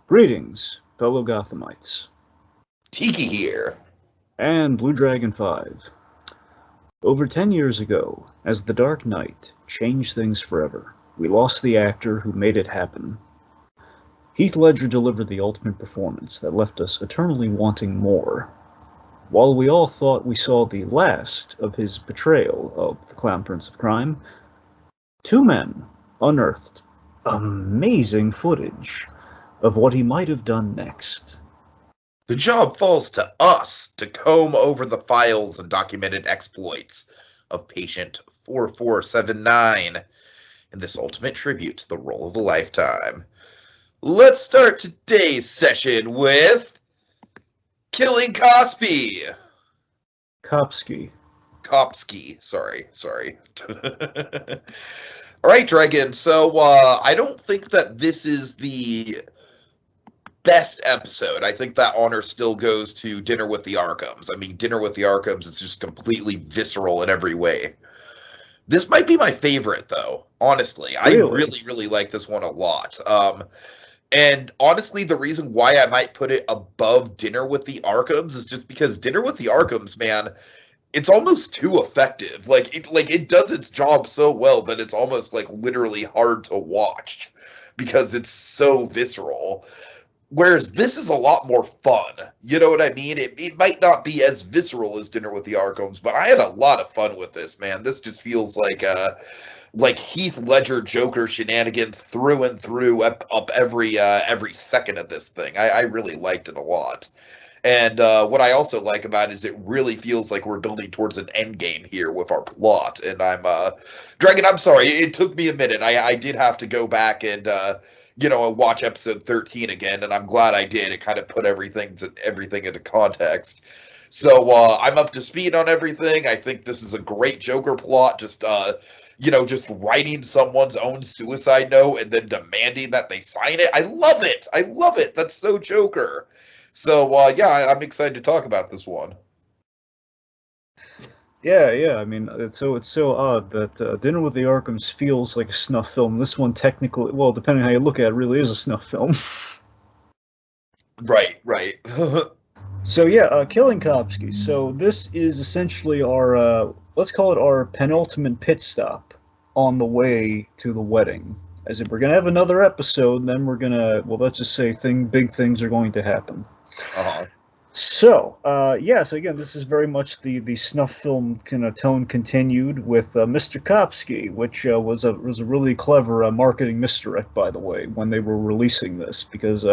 Greetings, fellow Gothamites, Tiki here. and Blue Dragon 5. Over 10 years ago, as the Dark Knight changed things forever, we lost the actor who made it happen. Heath Ledger delivered the ultimate performance that left us eternally wanting more. While we all thought we saw the last of his portrayal of the Clown Prince of Crime, two men unearthed amazing footage of what he might have done next. The job falls to us to comb over the files and documented exploits of Patient 4479 in this ultimate tribute to the role of a lifetime. Let's start today's session with Killing Kopski. Kopski. Sorry. All right, Dragon. So I don't think that this is the best episode. I think that honor still goes to Dinner with the Arkhams. I mean, Dinner with the Arkhams is just completely visceral in every way. This might be my favorite, though, honestly. I really like this one a lot. And honestly, the reason why I might put it above Dinner with the Arkhams is just because Dinner with the Arkhams, man, it's almost too effective. It does its job so well that it's almost like literally hard to watch because it's so visceral. Whereas this is a lot more fun. You know what I mean? It might not be as visceral as Dinner with the Arkhams, but I had a lot of fun with this, man. This just feels like Heath Ledger Joker shenanigans through and through up every second of this thing. I really liked it a lot. And what I also like about it is it really feels like we're building towards an end game here with our plot. And Dragon, I'm sorry, it took me a minute. I did have to go back and watch episode 13 again, and I'm glad I did. It kind of put everything into context. So I'm up to speed on everything. I think this is a great Joker plot. Just writing someone's own suicide note and then demanding that they sign it. I love it. That's so Joker. So I'm excited to talk about this one. Yeah. I mean, it's so odd that Dinner with the Arkhams feels like a snuff film. This one technically, well, depending on how you look at it, really is a snuff film. Right. So yeah, Killing Kopski. So this is essentially our, let's call it our penultimate pit stop on the way to the wedding. As if we're gonna have another episode, then we're gonna, well, let's just say big things are going to happen. Uh-huh. So, so again, this is very much the snuff film kind of tone continued with Mr. Kopski, which was a really clever marketing misdirect, by the way, when they were releasing this, because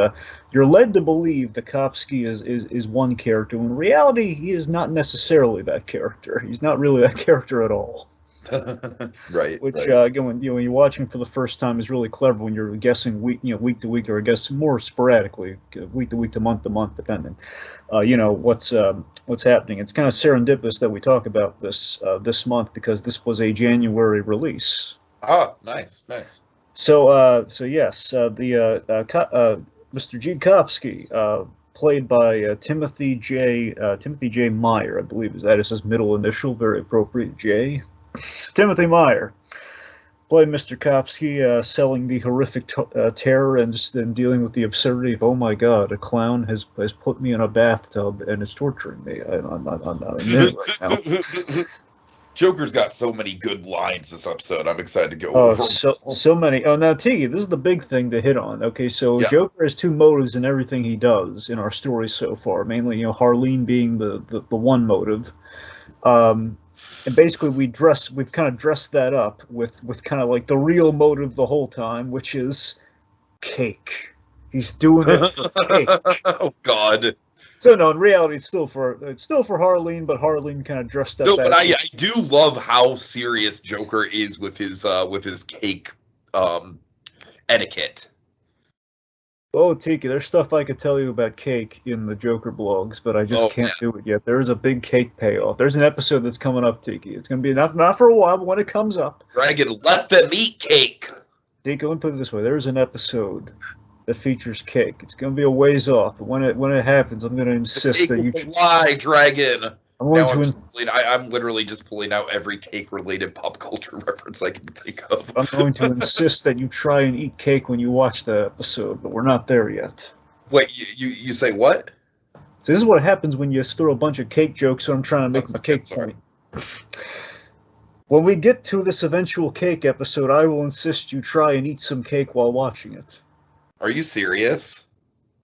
you're led to believe that Kopski is one character. When in reality, he is not necessarily that character. He's not really that character at all. Right. Which again, when you're watching for the first time, is really clever when you're guessing week to week, or I guess more sporadically, week to month, depending. What's happening. It's kind of serendipitous that we talk about this month because this was a January release. Oh, nice. So yes, Mr. G. Kopski, played by Timothy J. Meyer, I believe that is his middle initial, very appropriate, J. Timothy Meyer played Mr. Kopski, selling the horrific terror and just then dealing with the absurdity of, oh my god, a clown has put me in a bathtub and is torturing me. I'm not in it right now. Joker's got so many good lines this episode. I'm excited to go over. So many. Oh, now Tiki, this is the big thing to hit on. Okay, so yeah. Joker has two motives in everything he does in our story so far. Mainly, Harleen being the one motive. And basically, we've kind of dressed that up with kind of like the real motive the whole time, which is cake. He's doing it for cake. Oh God. So no, in reality, it's still for Harleen, but Harleen kind of dressed up. No, but I do love how serious Joker is with his cake etiquette. Oh, Tiki, there's stuff I could tell you about cake in the Joker blogs, but I just can't do it yet. There is a big cake payoff. There's an episode that's coming up, Tiki. It's going to be not for a while, but when it comes up. Dragon, let them eat cake. Tiki, let me put it this way. There's an episode that features cake. It's going to be a ways off, but when it happens, I'm going to insist that you fly, Dragon. I'm literally just pulling out every cake-related pop culture reference I can think of. I'm going to insist that you try and eat cake when you watch the episode, but we're not there yet. Wait, you say what? This is what happens when you throw a bunch of cake jokes, so I'm trying to make my cake point. When we get to this eventual cake episode, I will insist you try and eat some cake while watching it. Are you serious?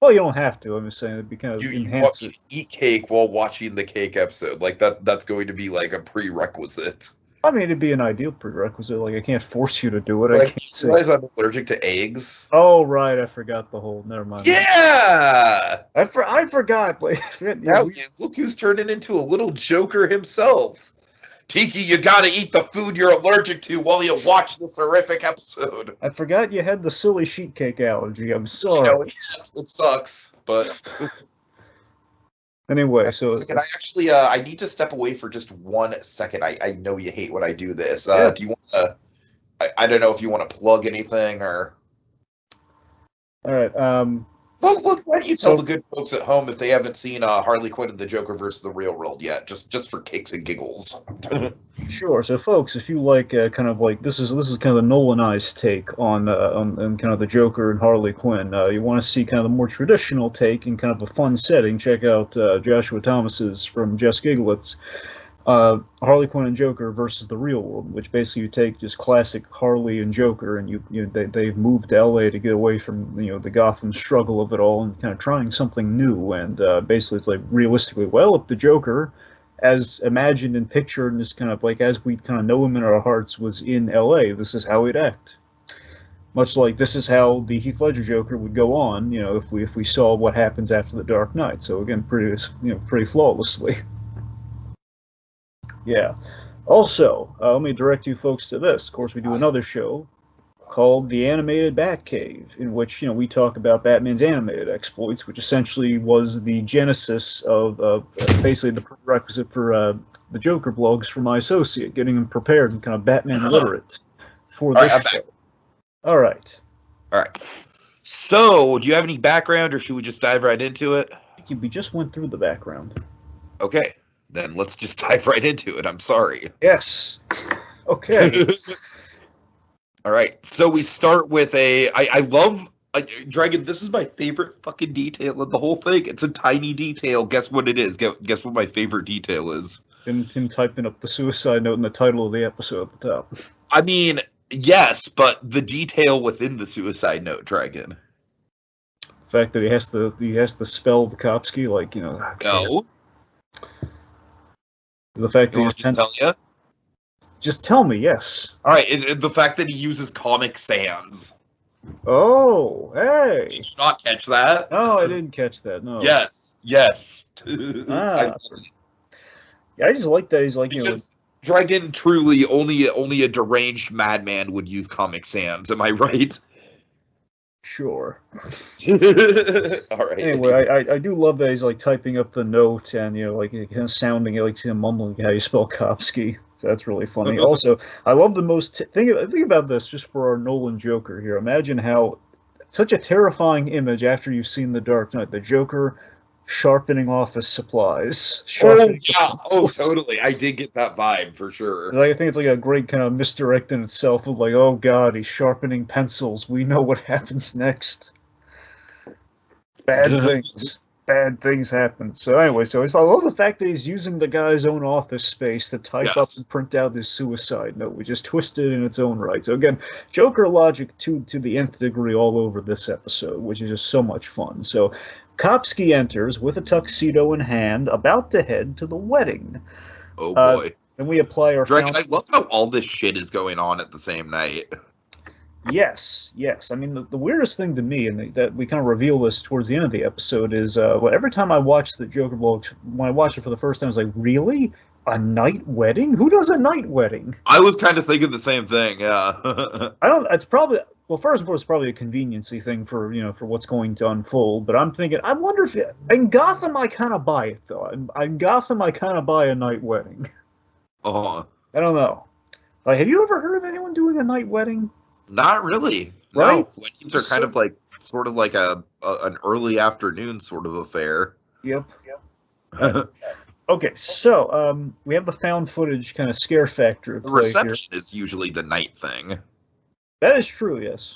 Well, you don't have to. I'm just saying it'd be kind of enhance it. Eat cake while watching the cake episode. Like that's going to be like a prerequisite. I mean, it'd be an ideal prerequisite. Like, I can't force you to do it. Like, I can't say. You realize I'm allergic to eggs? Oh, right. I forgot the whole. Never mind. Yeah! I forgot. Like, now, look who's turning into a little Joker himself. Tiki, you gotta eat the food you're allergic to while you watch this horrific episode. I forgot you had the silly sheet cake allergy. I'm sorry. You know, it sucks, but... Anyway, so... And I actually, I need to step away for just 1 second. I know you hate when I do this. Yeah. Do you want to... I don't know if you want to plug anything, or... All right, Well, why don't you tell the good folks at home if they haven't seen Harley Quinn and the Joker versus the Real World yet, just for kicks and giggles. Sure. So, folks, if you like kind of like this is kind of the Nolanized take on kind of the Joker and Harley Quinn. You want to see kind of the more traditional take in kind of a fun setting. Check out Joshua Thomas's from Just Giglets. Harley Quinn and Joker versus the Real World, which basically you take just classic Harley and Joker, and they've moved to LA to get away from the Gotham struggle of it all, and kind of trying something new. And basically, it's like realistically, well, if the Joker, as imagined and pictured, and just kind of like as we kind of know him in our hearts, was in LA, this is how he'd act. Much like this is how the Heath Ledger Joker would go on, if we saw what happens after the Dark Knight. So again, pretty flawlessly. Yeah. Also, let me direct you folks to this. Of course, we do another show called The Animated Batcave, in which we talk about Batman's animated exploits, which essentially was the genesis of basically the prerequisite for the Joker blogs for my associate, getting him prepared and kind of Batman literate for this show. All right. So, do you have any background, or should we just dive right into it? We just went through the background. Okay. Then let's just dive right into it. I'm sorry. Yes. Okay. All right. So we start with I love Dragon. This is my favorite fucking detail of the whole thing. It's a tiny detail. Guess what it is? Guess what my favorite detail is? Him typing up the suicide note in the title of the episode at the top. I mean, yes, but the detail within the suicide note, Dragon. The fact that he has to spell the Kopski, like No. The fact that just tell you? Just tell me, yes. All right, the fact that he uses Comic Sans. Oh, hey! Did you not catch that? No, I didn't catch that. No. Yes. Yeah, I just like that he's like Dragon truly only a deranged madman would use Comic Sans. Am I right? Sure. All right. Anyway, I do love that he's like typing up the note and like kind of sounding like him mumbling how you spell Kopski. So that's really funny. Also, I love the most think about this just for our Nolan Joker here. Imagine how such a terrifying image after you've seen The Dark Knight, the Joker sharpening office supplies. Totally. I did get that vibe for sure. I think it's like a great kind of misdirect in itself of like, oh god, he's sharpening pencils. We know what happens next. Bad things happen. So anyway, I love the fact that he's using the guy's own office space to type up and print out his suicide note, which is twisted in its own right. So again, Joker logic to the nth degree all over this episode, which is just so much fun. So Kopski enters with a tuxedo in hand, about to head to the wedding. Oh boy. And we apply our... Dragon, I love how all this shit is going on at the same night. Yes. I mean, the weirdest thing to me, and that we kind of reveal this towards the end of the episode, is every time I watch the Joker vlog, when I watched it for the first time, I was like, really? A night wedding? Who does a night wedding? I was kind of thinking the same thing, yeah. It's probably... Well, first of all, it's probably a conveniency thing for for what's going to unfold. But I'm thinking, I wonder if in Gotham I kind of buy it though. In Gotham I kind of buy a night wedding. I don't know. Like, have you ever heard of anyone doing a night wedding? Not really. Right? No, weddings are kind of like sort of like an early afternoon sort of affair. Yep. Okay, so we have the found footage kind of scare factor. The reception is usually the night thing. That is true, yes.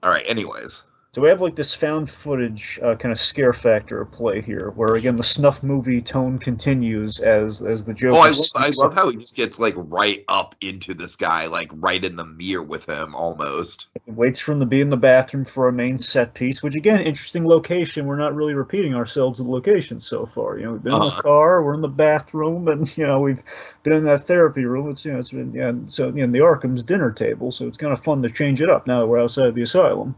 All right, anyways. So we have like this found footage kind of scare factor at play here, where again the snuff movie tone continues as the Oh, Joker I sneaks love up, how he just gets like right up into this guy, like right in the mirror with him almost. waits for him to be in the bathroom for a main set piece. Which again, interesting location. We're not really repeating ourselves with locations so far. You know, we've been in the Uh, car, we're in the bathroom, and you know we've been in that therapy room. It's it's been yeah. So the Arkham's dinner table. So it's kind of fun to change it up now that we're outside the asylum.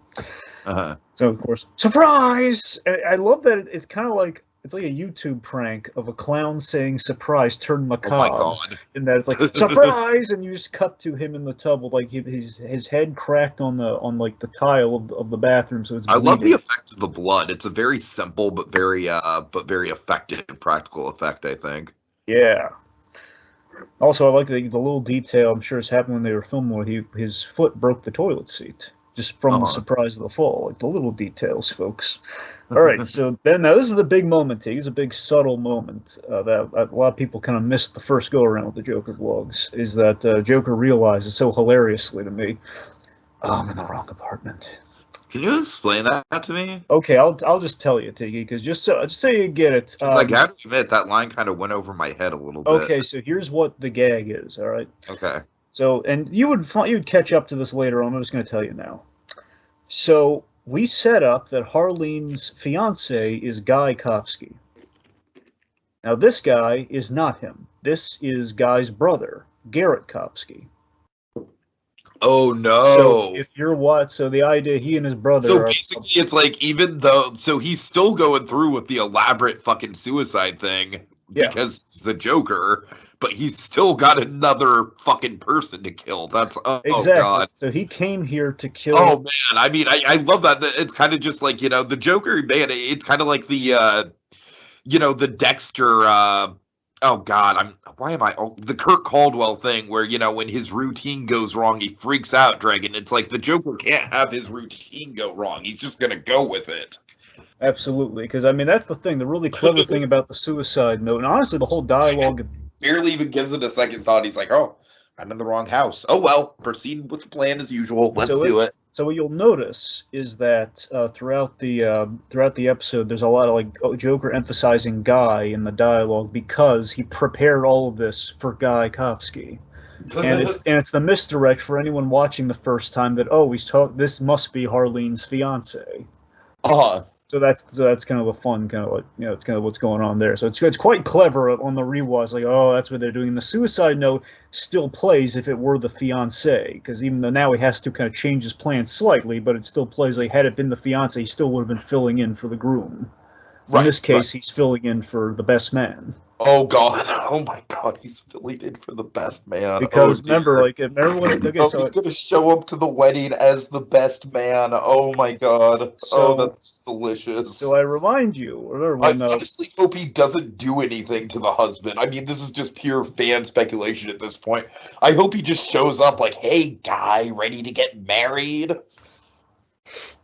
uh, So of course, surprise! I love that it's kind of like it's like a YouTube prank of a clown saying "surprise, turn oh my macabre," god. in that it's like surprise, and you just cut to him in the tub with like his head cracked on like the tile of the bathroom, so it's I love the bleeding. effect of the blood. It's a very simple but very effective practical effect, I think. Yeah. Also, I like the little detail. I'm sure it's happened when they were filming where his foot broke the toilet seat just from the Uh-huh. surprise of the fall. Like the little details, folks. All right, so then now this is the big moment. It's a big subtle moment that a lot of people kind of missed the first go around with the Joker vlogs. Is that Joker realizes so hilariously to me, oh, I'm in the wrong apartment. Can you explain that to me? Okay, I'll just tell you, Tiggy, because just so you get it. Because I gotta admit, that line kind of went over my head a little bit. Okay, so here's what the gag is. All right. Okay. So, and you'd catch up to this later on. I'm just going to tell you now. So we set up that Harleen's fiance is Guy Kopski. Now this guy is not him. This is Guy's brother, Garrett Kopski. Oh no. So if you're so the idea he and his brother So are basically, it's like even though, so he's still going through with the elaborate fucking suicide thing Yeah. because he's the Joker, but he's still got another fucking person to kill. That's exactly. god. So he came here to kill. Oh man, I mean, I love that. It's kind of just like the Joker, man. It's kind of like the the Dexter. Oh god, the Kirk Caldwell thing where when his routine goes wrong, he freaks out. Dragon. It's like the Joker can't have his routine go wrong. He's just gonna go with it. Absolutely, because I mean that's the thing. The really clever thing about the suicide note, and honestly, the whole dialogue. Barely even gives it a second thought. He's like, "Oh, I'm in the wrong house. Oh well, proceed with the plan as usual. Let's do it." So what you'll notice is that throughout the episode, there's a lot of like Joker emphasizing Guy in the dialogue because he prepared all of this for Guy Kopski, and it's the misdirect for anyone watching the first time that this must be Harleen's fiance. So that's kind of a fun kind of like it's kind of what's going on there. So it's quite clever on the rewatch. Like that's what they're doing. The suicide note still plays if it were the fiance, because even though now he has to kind of change his plan slightly, but it still plays like had it been the fiance, he still would have been filling in for the groom. In this case, he's filling in for the best man. Oh god! Oh my god! He's filling in for the best man. Because remember when he's gonna show up to the wedding as the best man. Oh my god! That's just delicious. So I remind you, I honestly hope he doesn't do anything to the husband. I mean, this is just pure fan speculation at this point. I hope he just shows up like, "Hey, Guy, ready to get married?"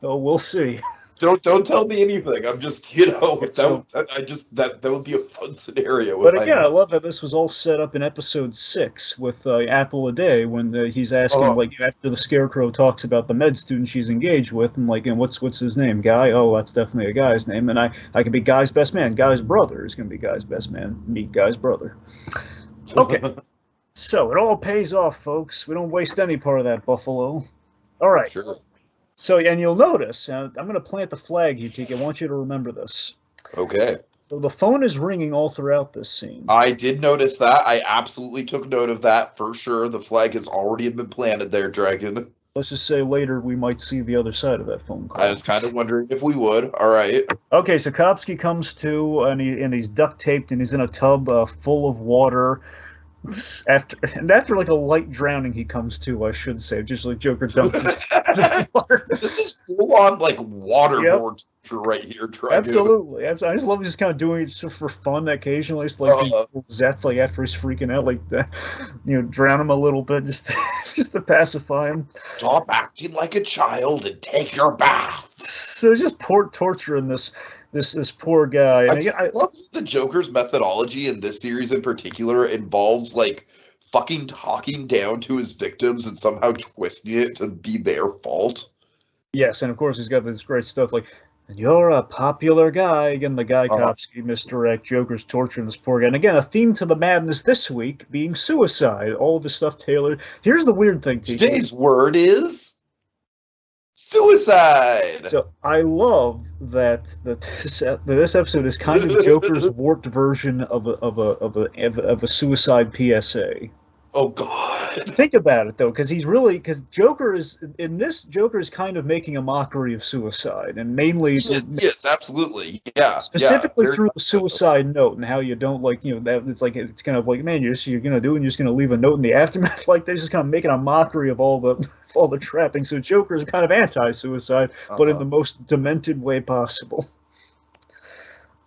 Oh, we'll see. Don't tell me anything. I'm just that would be a fun scenario. But again, I love that this was all set up in episode 6 with Apple a Day when he's asking after the Scarecrow talks about the med student she's engaged with and what's his name? Guy? Oh, that's definitely a guy's name, and I can be Guy's best man. Guy's brother is gonna be Guy's best man. Meet Guy's brother. Okay, so it all pays off, folks. We don't waste any part of that buffalo. All right. Sure. So, and you'll notice, I'm going to plant the flag here, Tiki. I want you to remember this. Okay. So the phone is ringing all throughout this scene. I did notice that. I absolutely took note of that for sure. The flag has already been planted there, Dragon. Let's just say later we might see the other side of that phone call. I was kind of wondering if we would. All right. Okay, so Kopski comes to, and he's duct taped, and he's in a tub full of water. After like a light drowning, he comes to. I should say, just like Joker dumps his water. This is full on like waterboard right here, Dragon. Absolutely. I just love just kind of doing it just for fun occasionally. It's like Zets like after he's freaking out, like that, drown him a little bit just to pacify him. Stop acting like a child and take your bath. So it's just poor torturing this poor guy. I love the Joker's methodology in this series in particular involves like fucking talking down to his victims and somehow twisting it to be their fault. Yes, and of course he's got this great stuff like, and you're a popular guy. Again, the guy Uh-huh. Kopski misdirect, Joker's torturing this poor guy. And again, a theme to the madness this week being suicide. All of this stuff tailored. Here's the weird thing, TK. Today's word is suicide. So I love that this episode is kind of Joker's warped version of a suicide PSA. Oh God. Think about it though, because Joker is kind of making a mockery of suicide, and mainly Yes, absolutely. Yeah. specifically Yeah, through the suicide note and how you don't like, that it's kind of like, man, you're gonna do it and you're just gonna leave a note in the aftermath. Like they're just kind of making a mockery of all the trappings. So Joker is kind of anti-suicide, but in the most demented way possible.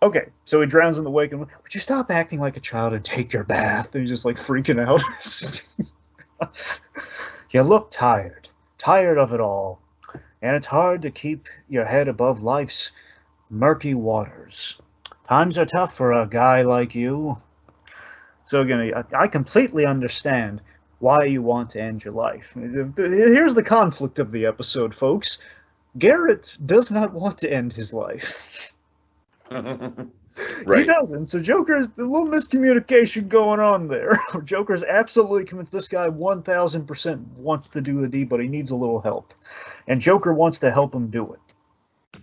Okay, so he drowns in the wake, and would you stop acting like a child and take your bath? And he's just like freaking out. You look tired of it all, and it's hard to keep your head above life's murky waters. Times are tough for a guy like you. So again, I completely understand why you want to end your life. Here's the conflict of the episode, folks. Garrett does not want to end his life. Right. He doesn't. So Joker's a little miscommunication going on there. Joker's absolutely convinced this guy 1000% wants to do the deed, but he needs a little help. And Joker wants to help him do it.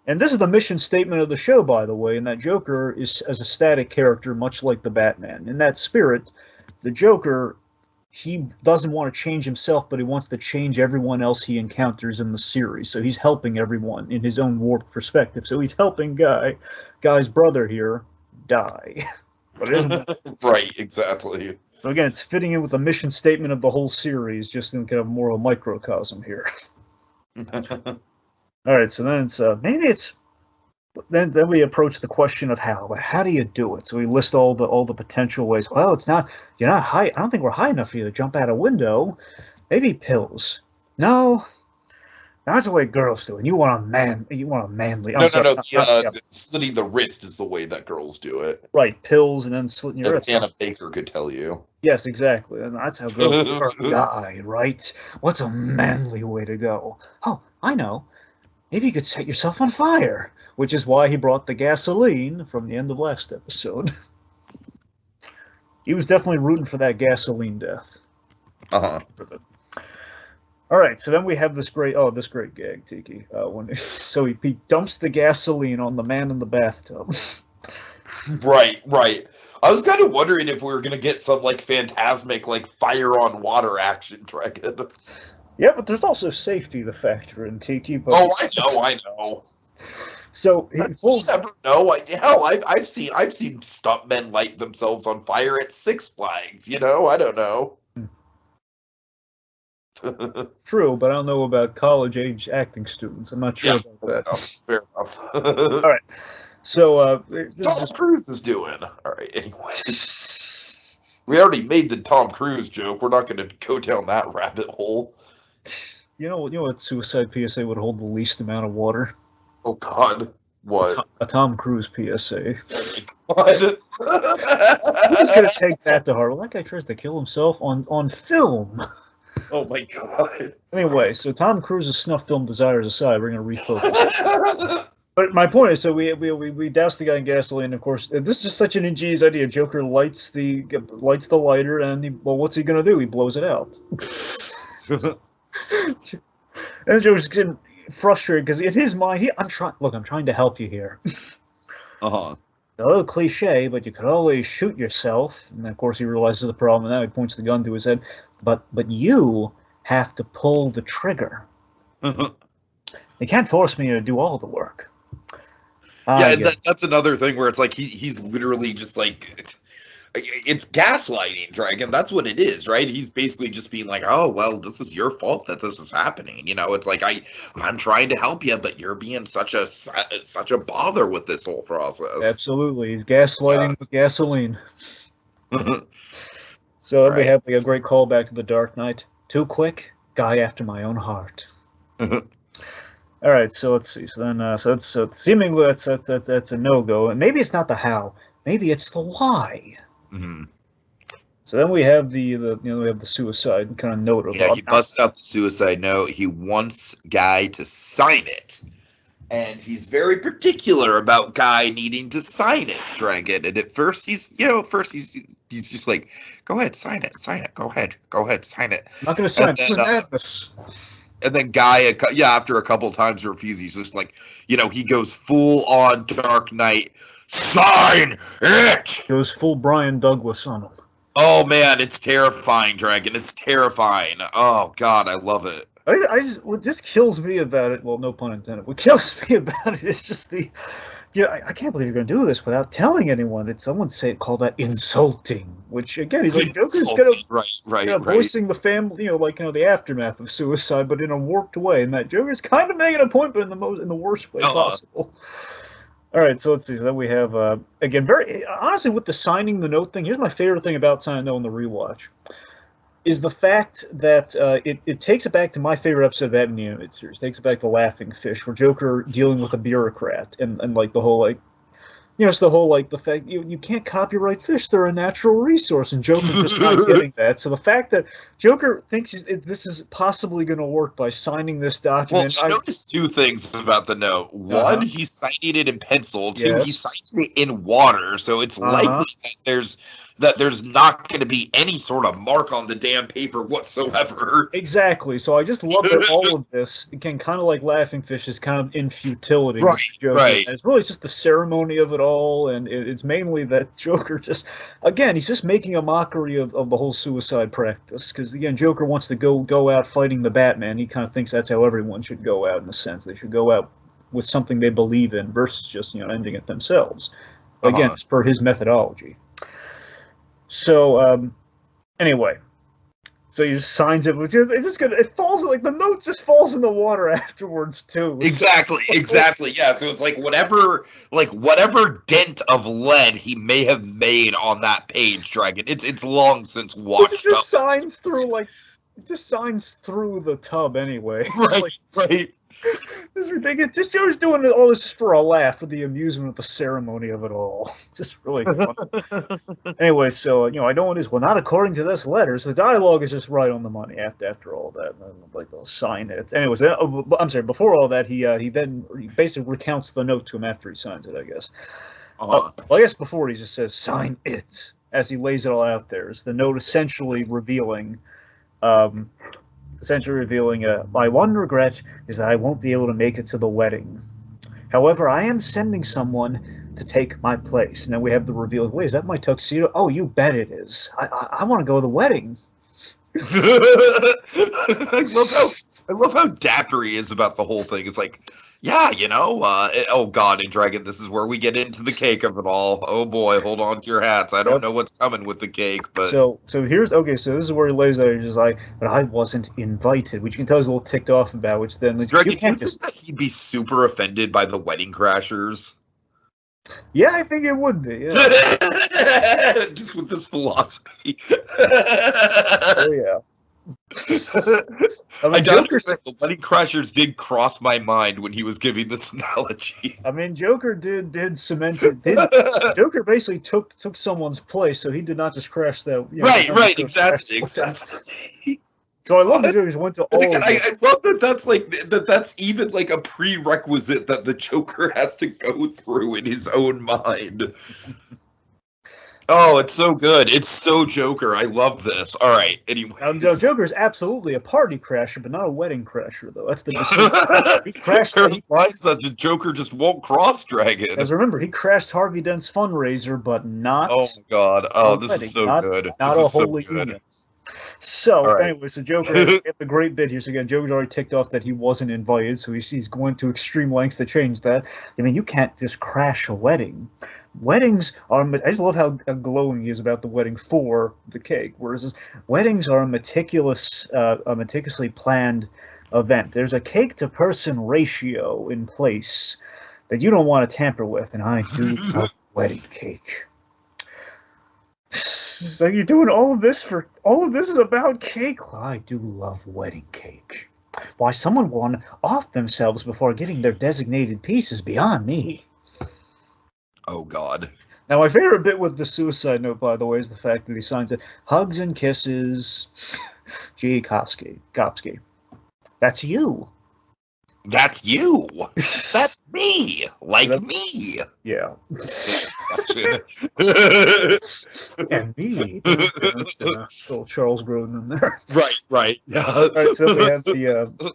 And this is the mission statement of the show, by the way, and that Joker is as a static character, much like the Batman. In that spirit, the Joker, he doesn't want to change himself, but he wants to change everyone else he encounters in the series. So he's helping everyone in his own warped perspective. So he's helping Guy's brother here die. But it isn't. Right, exactly. So again, it's fitting in with the mission statement of the whole series, just in kind of more of a microcosm here. All right, so then then we approach the question of how. Like, how do you do it? So we list all the potential ways. Well, you're not high. I don't think we're high enough for you to jump out a window. Maybe pills. No, that's the way girls do it. You want a manly. No. Slitting the wrist is the way that girls do it. Right, pills and then slitting your wrist. Anna Baker could tell you. Yes, exactly, and that's how girls die. Right? What's a manly way to go? Oh, I know. Maybe you could set yourself on fire. Which is why he brought the gasoline from the end of last episode. He was definitely rooting for that gasoline death. Uh-huh. All right, so then we have this great gag, Tiki. So he dumps the gasoline on the man in the bathtub. Right. I was kind of wondering if we were going to get some, like, phantasmic, like, fire on water action dragon. Yeah, but there's also safety to factor in, Tiki. But I know. So you never know. I've seen stuntmen light themselves on fire at Six Flags. I don't know. True, but I don't know about college-age acting students. I'm not sure about that. Fair enough. All right. So Tom Cruise is doing. All right. Anyways, we already made the Tom Cruise joke. We're not going to go down that rabbit hole. You know what suicide PSA would hold the least amount of water? Oh God, what? A Tom Cruise PSA. Oh my God. Who's gonna take that to heart? Well, that guy tries to kill himself on film. Oh my God. Anyway, so Tom Cruise's snuff film desires aside, we're gonna refocus. But my point is, so we douse the guy in gasoline. Of course, this is just such an ingenious idea. Joker lights the lighter, and what's he gonna do? He blows it out. And Joker's getting frustrated because in his mind, I'm trying to help you here. Uh-huh. A little cliche, but you could always shoot yourself. And of course, he realizes the problem, and now he points the gun to his head. But you have to pull the trigger. They can't force me to do all the work. That's another thing where it's like he's literally just like, it's gaslighting, Dragon. That's what it is, right? He's basically just being like, oh, well, this is your fault that this is happening. It's like I'm trying to help you, but you're being such a bother with this whole process. Absolutely, he's gaslighting with gasoline. So we have a great callback to The Dark Knight. Too quick, guy after my own heart. All right, so let's see. So then, so seemingly that's a no-go, and maybe it's not the how. Maybe it's the why. Mm-hmm. So then we have we have the suicide kind of note of Yeah, he busts out the suicide note. He wants Guy to sign it. And he's very particular about Guy needing to sign it, Dragon. And at first he's just like, go ahead, sign it. Go ahead, sign it. I'm not going to sign it. This is madness. And then Guy, after a couple times refuses, he's just like, he goes full on Dark Knight. Sign it! Goes full Brian Douglas on him. Oh man, it's terrifying, Dragon. It's terrifying. Oh god, I love it. What just kills me about it, well, no pun intended, what kills me about it is just I can't believe you're going to do this without telling anyone. That someone call that insulting, which again, he's like, Joker's kind of voicing the family, the aftermath of suicide, but in a warped way, and that Joker's kind of making a point, but in the worst way possible. All right, so let's see. So then we have, again, very honestly, with the signing the note thing, here's my favorite thing about signing the note in the rewatch, is the fact that it takes it back to my favorite episode of Batman the Animated Series. It takes it back to Laughing Fish, where Joker dealing with a bureaucrat, and like the whole, it's the whole, the fact you can't copyright fish. They're a natural resource, and Joker's just not getting that. So the fact that Joker thinks this is possibly going to work by signing this document. Well, I noticed two things about the note. One, he's signing it in pencil. Two, he's signing it in water. So it's likely that there's not going to be any sort of mark on the damn paper whatsoever. Exactly. So I just love that all of this, again, kind of like Laughing Fish, is kind of in futility. Right. And it's really just the ceremony of it all, and it's mainly that Joker he's just making a mockery of the whole suicide practice. Because, again, Joker wants to go out fighting the Batman. He kind of thinks that's how everyone should go out, in a sense. They should go out with something they believe in versus just, ending it themselves. Again, it's per his methodology. So, anyway, so he just signs it, which it falls, the note just falls in the water afterwards, too. Exactly, yeah. So it's like whatever dent of lead he may have made on that page, Dragon, it's long since washed up. It just signs through, it just signs through the tub anyway. Right. It's ridiculous. Just Joe's doing all this just for a laugh, for the amusement of the ceremony of it all. Just really fun. Anyway, so I know it is. Well, not according to this letter. So the dialogue is just right on the money after all that. They'll sign it. Anyways, I'm sorry. Before all that, he basically recounts the note to him after he signs it, I guess. Well, I guess before he just says sign it as he lays it all out there. Is the note essentially revealing. My one regret is that I won't be able to make it to the wedding. However, I am sending someone to take my place. And then we have the reveal. Wait, is that my tuxedo? Oh, you bet it is. I want to go to the wedding. I love how dapper he is about the whole thing. It's like, yeah, oh god, and Dragon, this is where we get into the cake of it all. Oh boy, hold on to your hats. I don't know what's coming with the cake, but so this is where he lays out. He's just like, but I wasn't invited, which you can tell he's a little ticked off about. Which then Dragon, you think that he'd be super offended by the wedding crashers? Yeah, I think it would be. Yeah. Just with this philosophy. Oh yeah. The wedding crashers did cross my mind when he was giving this analogy. I mean, Joker did cement it. Joker basically took someone's place, so he did not just crash that. Right, exactly. So I love that Joker went to all. I love that that's even like a prerequisite that the Joker has to go through in his own mind. Oh, it's so good. It's so Joker. I love this. All right. Anyway. Joker is absolutely a party crasher, but not a wedding crasher, though. That's the decision. He crashed. That the Joker just won't cross Dragon. Because remember, he crashed Harvey Dent's fundraiser, but not. Oh, my God. Oh, this is so good. Not a holy union. So, anyway, so Joker has the great bit here. So, again, Joker's already ticked off that he wasn't invited, so he's going to extreme lengths to change that. I mean, you can't just crash a wedding. Weddings are. I just love how glowing he is about the wedding for the cake. Whereas weddings are a meticulously planned event. There's a cake-to-person ratio in place that you don't want to tamper with, and I do love wedding cake. So you're doing all of this is about cake? Well, I do love wedding cake. Why someone won off themselves before getting their designated piece is beyond me. Oh, God. Now, my favorite bit with the suicide note, by the way, is the fact that he signs it, "Hugs and kisses, G. Kopski. Kopski. That's you." That's you. That's me. Like me. Yeah. And me. Little Charles Grodin in there. Right. Yeah. All right, so we have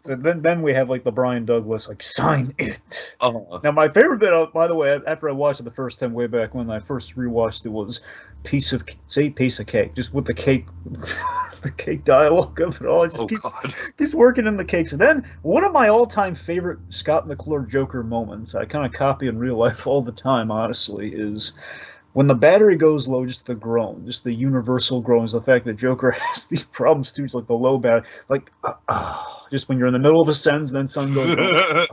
then we have like the Brian Douglas, like, sign it. Now, my favorite bit, by the way, after I watched it the first time way back when I first rewatched it, was piece of cake, just with the cake. The cake dialogue of it all. It just keeps working in the cakes. And then one of my all-time favorite Scott McClure Joker moments, I kind of copy in real life all the time, honestly, is when the battery goes low, just the groan, just the universal groan, is the fact that Joker has these problems too, like the low battery, like, just when you're in the middle of a sentence, then something goes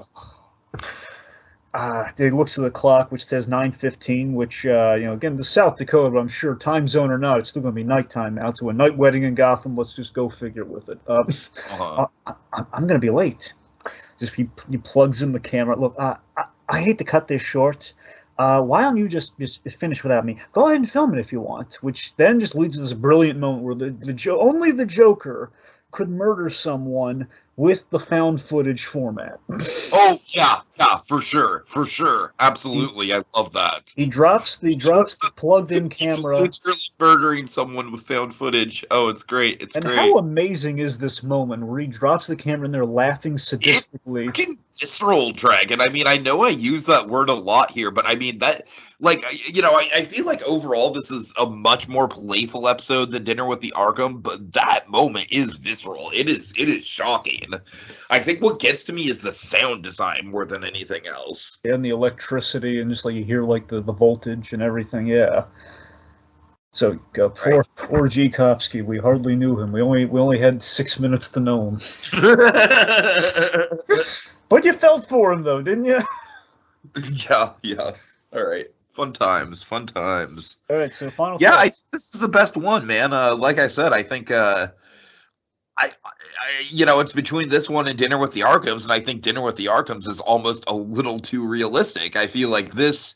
he looks at the clock, which says 9:15, which, again, the South Dakota, but I'm sure time zone or not, it's still going to be nighttime now. To a night wedding in Gotham, let's just go figure with it. I'm going to be late. He plugs in the camera. Look, I hate to cut this short. Why don't you just finish without me? Go ahead and film it if you want. Which then just leads to this brilliant moment where only the Joker could murder someone with the found footage format. Oh yeah, for sure, absolutely. I love that. He drops the plugged-in camera. He's literally murdering someone with found footage. Oh, it's great. It's great. And how amazing is this moment where he drops the camera and they're laughing sadistically? It's fucking visceral, Dragon. I mean, I know I use that word a lot here, but I mean that, like, I feel like overall this is a much more playful episode than Dinner with the Arkham, but that moment is visceral. It is shocking. I think what gets to me is the sound design more than anything else. And the electricity, and just like you hear like the voltage and everything, yeah. So poor G. Kopski, we hardly knew him. We only had 6 minutes to know him. But you felt for him though, didn't you? Yeah. All right. Fun times. All right, so final. Yeah, this is the best one, man. Like I said, I think it's between this one and Dinner with the Arkhams, and I think Dinner with the Arkhams is almost a little too realistic. I feel like this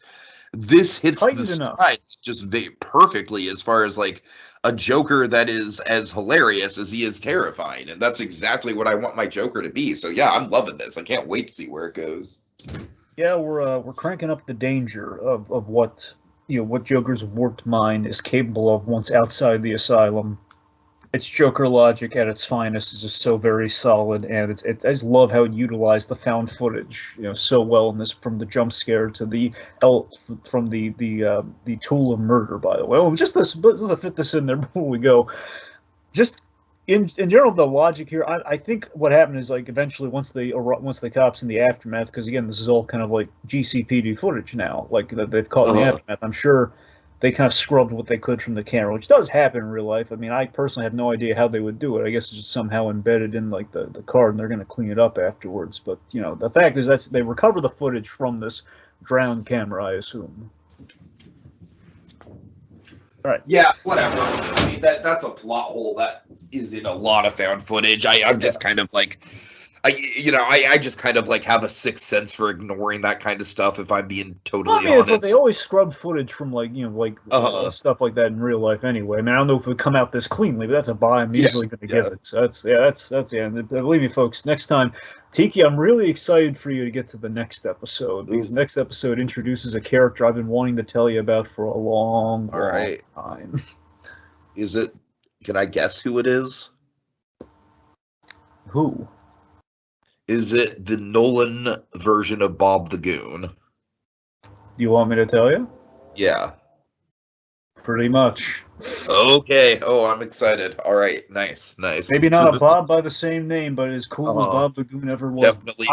hits the stride just perfectly as far as like a Joker that is as hilarious as he is terrifying, and that's exactly what I want my Joker to be. So yeah, I'm loving this. I can't wait to see where it goes. Yeah, we're cranking up the danger of what Joker's warped mind is capable of once outside the asylum. Its Joker logic at its finest is just so very solid, and I just love how it utilized the found footage, so well in this, from the jump scare to the tool of murder. By the way, let's fit this in there before we go. Just in general, the logic here, I think what happened is, like, eventually once the cops in the aftermath, because again this is all kind of like GCPD footage now, like that they've caught in the aftermath. I'm sure they kind of scrubbed what they could from the camera, which does happen in real life. I mean, I personally have no idea how they would do it. I guess it's just somehow embedded in like the card, and they're going to clean it up afterwards. But the fact is that they recover the footage from this drowned camera, I assume. All right. Yeah, whatever. I mean, that's a plot hole that is in a lot of found footage. I'm just kind of like, I just kind of like have a sixth sense for ignoring that kind of stuff, if I'm being totally honest. It's they always scrub footage from stuff like that in real life anyway. I mean, I don't know if it would come out this cleanly, but that's a buy I'm easily going to give it. So that's And believe me, folks, next time, Tiki, I'm really excited for you to get to the next episode, because the next episode introduces a character I've been wanting to tell you about for a long time. Is it? Can I guess who it is? Who? Is it the Nolan version of Bob the Goon? You want me to tell you? Yeah. Pretty much. Okay. Oh, I'm excited. All right. Nice. Maybe not a Bob by the same name, but as cool as Bob the Goon ever was. Definitely.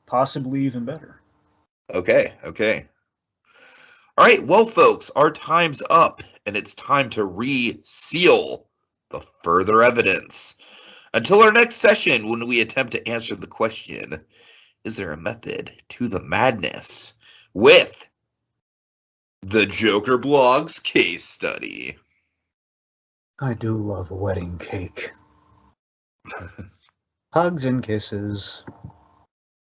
Possibly even better. Okay. All right. Well, folks, our time's up, and it's time to reseal the further evidence. Until our next session, when we attempt to answer the question, is there a method to the madness, with the Joker Blogs case study. I do love a wedding cake. Hugs and kisses.